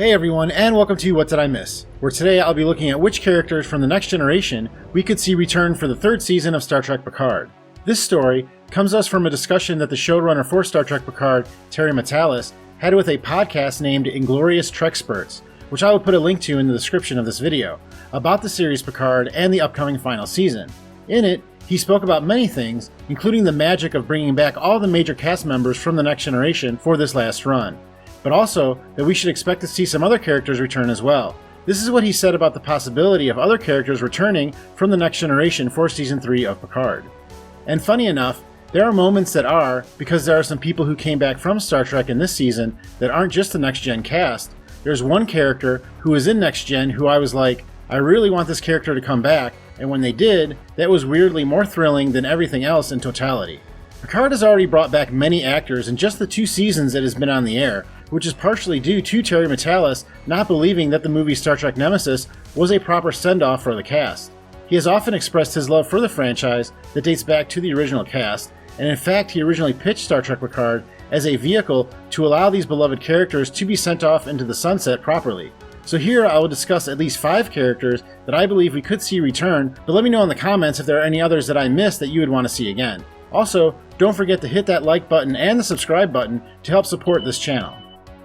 Hey everyone, and welcome to What Did I Miss? Where today I'll be looking at which characters from the Next Generation we could see return for the third season of Star Trek Picard. This story comes to us from a discussion that the showrunner for Star Trek Picard, Terry Matalas, had with a podcast named Inglorious Trekspurts, which I will put a link to in the description of this video, about the series Picard and the upcoming final season. In it, he spoke about many things, including the magic of bringing back all the major cast members from the Next Generation for this last run, but also that we should expect to see some other characters return as well. This is what he said about the possibility of other characters returning from the Next Generation for Season 3 of Picard. And funny enough, there are moments that are, because there are some people who came back from Star Trek in this season that aren't just the Next Gen cast. There's one character who is in Next Gen who I was like, I really want this character to come back, and when they did, that was weirdly more thrilling than everything else in totality. Picard has already brought back many actors in just the 2 seasons it has been on the air, which is partially due to Terry Matalas not believing that the movie Star Trek Nemesis was a proper send-off for the cast. He has often expressed his love for the franchise that dates back to the original cast, and in fact he originally pitched Star Trek Picard as a vehicle to allow these beloved characters to be sent off into the sunset properly. So here I will discuss at least 5 characters that I believe we could see return, but let me know in the comments if there are any others that I missed that you would want to see again. Also, don't forget to hit that like button and the subscribe button to help support this channel.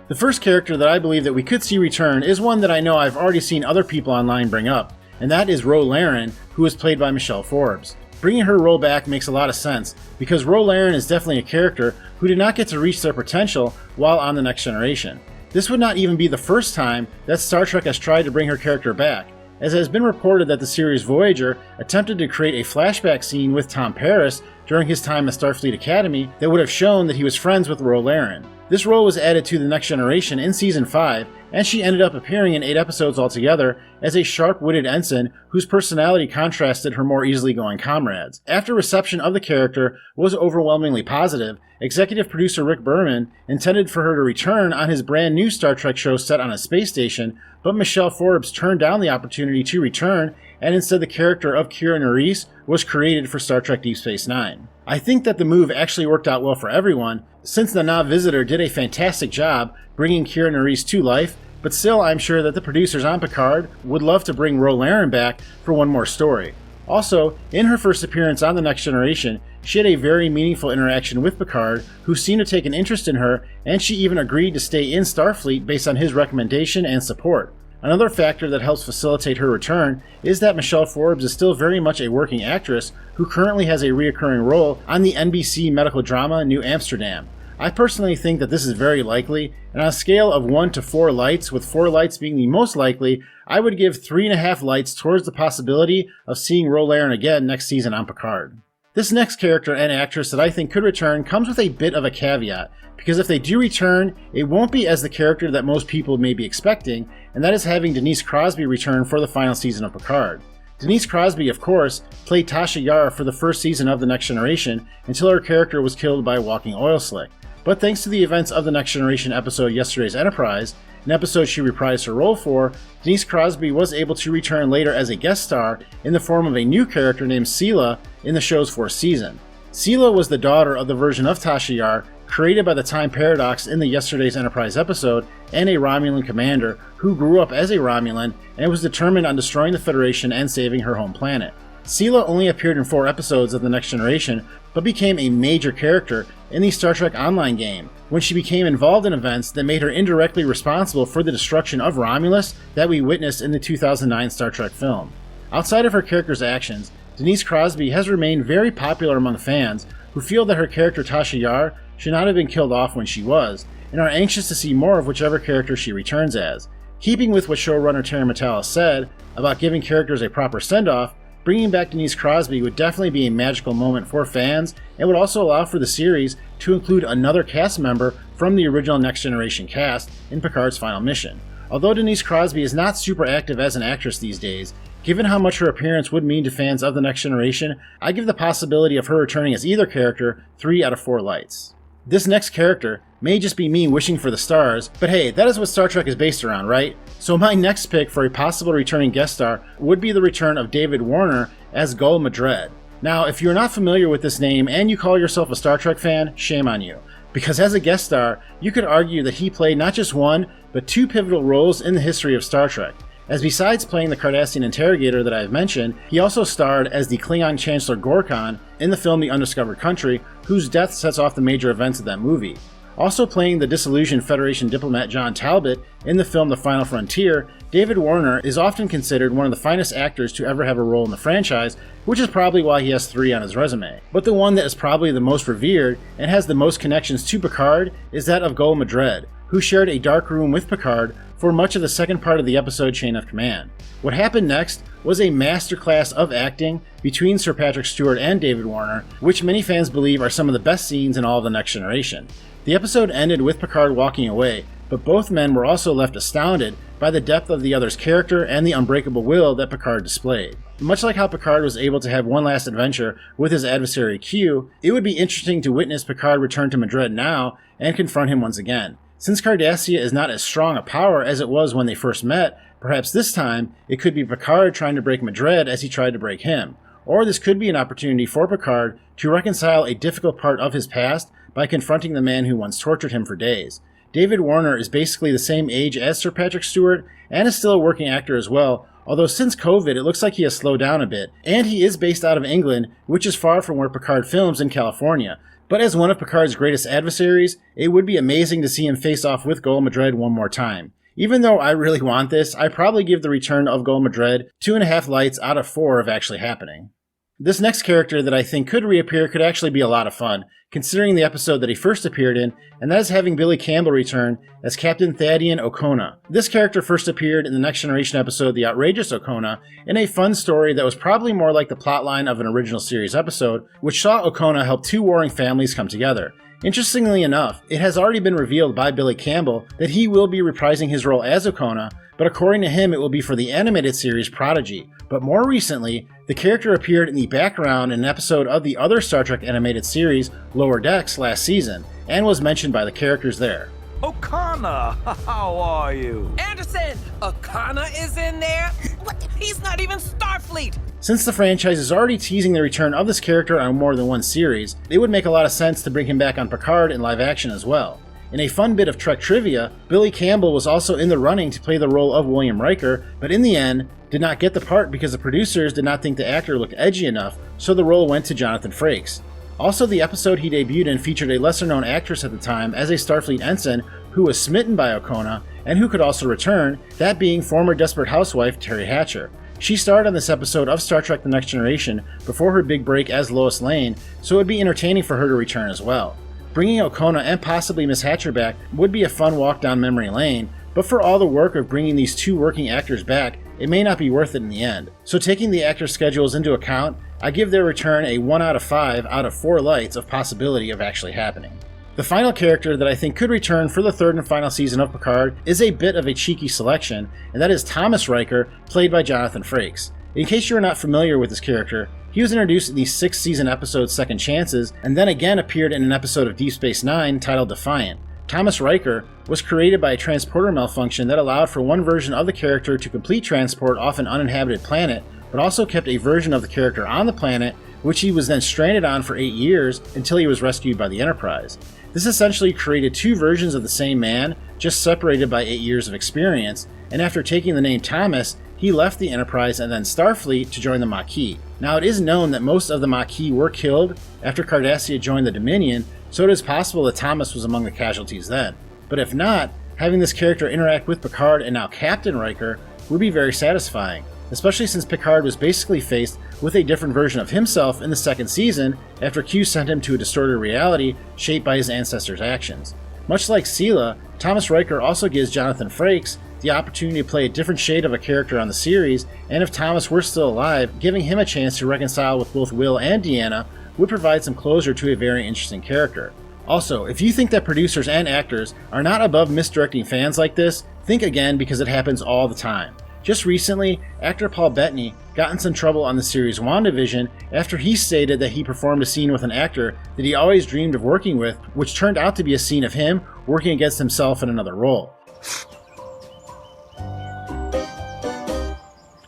The first character that I believe that we could see return is one that I know I've already seen other people online bring up, and that is Erin, who is played by Michelle Forbes. Bringing her role back makes a lot of sense, because Erin is definitely a character who did not get to reach their potential while on the Next Generation. This would not even be the first time that Star Trek has tried to bring her character back, as it has been reported that the series Voyager attempted to create a flashback scene with Tom Paris during his time at Starfleet Academy that would have shown that he was friends with Erin. This role was added to The Next Generation in Season 5, and she ended up appearing in 8 episodes altogether as a sharp-witted ensign whose personality contrasted her more easily going comrades. After reception of the character was overwhelmingly positive, executive producer Rick Berman intended for her to return on his brand new Star Trek show set on a space station, but Michelle Forbes turned down the opportunity to return, and instead the character of Kira Nerys was created for Star Trek Deep Space Nine. I think that the move actually worked out well for everyone, since the Nav Visitor did a fantastic job bringing Kira Nerys to life, but still I'm sure that the producers on Picard would love to bring Erin back for one more story. Also, in her first appearance on The Next Generation, she had a very meaningful interaction with Picard, who seemed to take an interest in her, and she even agreed to stay in Starfleet based on his recommendation and support. Another factor that helps facilitate her return is that Michelle Forbes is still very much a working actress who currently has a reoccurring role on the NBC medical drama New Amsterdam. I personally think that this is very likely, and on a scale of 1 to 4 lights, with 4 lights being the most likely, I would give 3.5 lights towards the possibility of seeing Erin again next season on Picard. This next character and actress that I think could return comes with a bit of a caveat, because if they do return, it won't be as the character that most people may be expecting, and that is having Denise Crosby return for the final season of Picard. Denise Crosby, of course, played Tasha Yar for the first season of The Next Generation until her character was killed by a walking oil slick. But thanks to the events of the Next Generation episode Yesterday's Enterprise, an episode she reprised her role for, Denise Crosby was able to return later as a guest star in the form of a new character named Sela in the show's 4th season. Sela was the daughter of the version of Tasha Yar created by the Time Paradox in the Yesterday's Enterprise episode, and a Romulan commander who grew up as a Romulan and was determined on destroying the Federation and saving her home planet. Sela only appeared in 4 episodes of The Next Generation, but became a major character in the Star Trek Online game, when she became involved in events that made her indirectly responsible for the destruction of Romulus that we witnessed in the 2009 Star Trek film. Outside of her character's actions, Denise Crosby has remained very popular among fans who feel that her character Tasha Yar should not have been killed off when she was, and are anxious to see more of whichever character she returns as. Keeping with what showrunner Terry Matalas said about giving characters a proper send-off, bringing back Denise Crosby would definitely be a magical moment for fans, and would also allow for the series to include another cast member from the original Next Generation cast in Picard's final mission. Although Denise Crosby is not super active as an actress these days, given how much her appearance would mean to fans of The Next Generation, I give the possibility of her returning as either character 3 out of 4 lights. This next character may just be me wishing for the stars, but hey, that is what Star Trek is based around, right? So my next pick for a possible returning guest star would be the return of David Warner as Gul Madred. Now, if you're not familiar with this name and you call yourself a Star Trek fan, shame on you. because as a guest star, you could argue that he played not just one, but two pivotal roles in the history of Star Trek, as besides playing the Cardassian interrogator that I have mentioned, he also starred as the Klingon Chancellor Gorkon in the film The Undiscovered Country, whose death sets off the major events of that movie. Also playing the disillusioned Federation diplomat John Talbot in the film The Final Frontier, David Warner is often considered one of the finest actors to ever have a role in the franchise, which is probably why he has 3 on his resume. But the one that is probably the most revered and has the most connections to Picard is that of Gul Madred, who shared a dark room with Picard for much of the second part of the episode Chain of Command. What happened next was a masterclass of acting between Sir Patrick Stewart and David Warner, which many fans believe are some of the best scenes in all of The Next Generation. The episode ended with Picard walking away, but both men were also left astounded by the depth of the other's character and the unbreakable will that Picard displayed. Much like how Picard was able to have one last adventure with his adversary Q, it would be interesting to witness Picard return to Madrid now and confront him once again. Since Cardassia is not as strong a power as it was when they first met, perhaps this time it could be Picard trying to break Madrid as he tried to break him. Or this could be an opportunity for Picard to reconcile a difficult part of his past by confronting the man who once tortured him for days. David Warner is basically the same age as Sir Patrick Stewart and is still a working actor as well, although since COVID it looks like he has slowed down a bit, and he is based out of England, which is far from where Picard films in California. But as one of Picard's greatest adversaries, it would be amazing to see him face off with Gul Madred one more time. Even though I really want this, I probably give the return of Gul Madred 2.5 lights out of 4 of actually happening. This next character that I think could reappear could actually be a lot of fun, considering the episode that he first appeared in, and that is having Billy Campbell return as Captain Thaddean O'Kona. This character first appeared in the Next Generation episode The Outrageous O'Kona, in a fun story that was probably more like the plotline of an original series episode, which saw O'Kona help 2 warring families come together. Interestingly enough, it has already been revealed by Billy Campbell that he will be reprising his role as O'Kona, but according to him it will be for the animated series Prodigy. But more recently, the character appeared in the background in an episode of the other Star Trek animated series, Lower Decks, last season, and was mentioned by the characters there. O'Connor, how are you? Anderson, O'Connor is in there? What? He's not even Starfleet! Since the franchise is already teasing the return of this character on more than one series, it would make a lot of sense to bring him back on Picard in live action as well. In a fun bit of Trek trivia, Billy Campbell was also in the running to play the role of William Riker, but in the end, did not get the part because the producers did not think the actor looked edgy enough, so the role went to Jonathan Frakes. Also, the episode he debuted in featured a lesser-known actress at the time as a Starfleet ensign who was smitten by O'Kona, and who could also return, that being former Desperate Housewife Terry Hatcher. She starred on this episode of Star Trek The Next Generation before her big break as Lois Lane, so it would be entertaining for her to return as well. Bringing O'Kona and possibly Miss Hatcher back would be a fun walk down memory lane, but for all the work of bringing these 2 working actors back, it may not be worth it in the end. So taking the actors' schedules into account, I give their return a 1 out of 5 out of 4 lights of possibility of actually happening. The final character that I think could return for the 3rd and final season of Picard is a bit of a cheeky selection, and that is Thomas Riker, played by Jonathan Frakes. In case you are not familiar with this character, he was introduced in the 6th season episode Second Chances, and then again appeared in an episode of Deep Space Nine titled Defiant. Thomas Riker was created by a transporter malfunction that allowed for one version of the character to complete transport off an uninhabited planet, but also kept a version of the character on the planet, which he was then stranded on for 8 years until he was rescued by the Enterprise. This essentially created 2 versions of the same man, just separated by 8 years of experience, and after taking the name Thomas, he left the Enterprise and then Starfleet to join the Maquis. Now, it is known that most of the Maquis were killed after Cardassia joined the Dominion, so it is possible that Thomas was among the casualties then. But if not, having this character interact with Picard and now Captain Riker would be very satisfying, especially since Picard was basically faced with a different version of himself in the 2nd season after Q sent him to a distorted reality shaped by his ancestors' actions. Much like Sela, Thomas Riker also gives Jonathan Frakes the opportunity to play a different shade of a character on the series, and if Thomas were still alive, giving him a chance to reconcile with both Will and Deanna would provide some closure to a very interesting character. Also, if you think that producers and actors are not above misdirecting fans like this, think again, because it happens all the time. Just recently, actor Paul Bettany got in some trouble on the series WandaVision after he stated that he performed a scene with an actor that he always dreamed of working with, which turned out to be a scene of him working against himself in another role.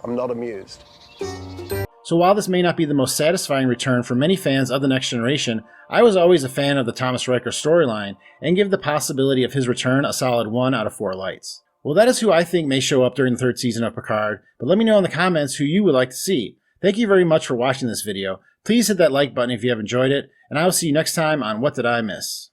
I'm not amused. So while this may not be the most satisfying return for many fans of The Next Generation, I was always a fan of the Thomas Riker storyline, and give the possibility of his return a solid 1 out of 4 lights. Well, that is who I think may show up during the 3rd season of Picard, but let me know in the comments who you would like to see. Thank you very much for watching this video. Please hit that like button if you have enjoyed it, and I will see you next time on What Did I Miss?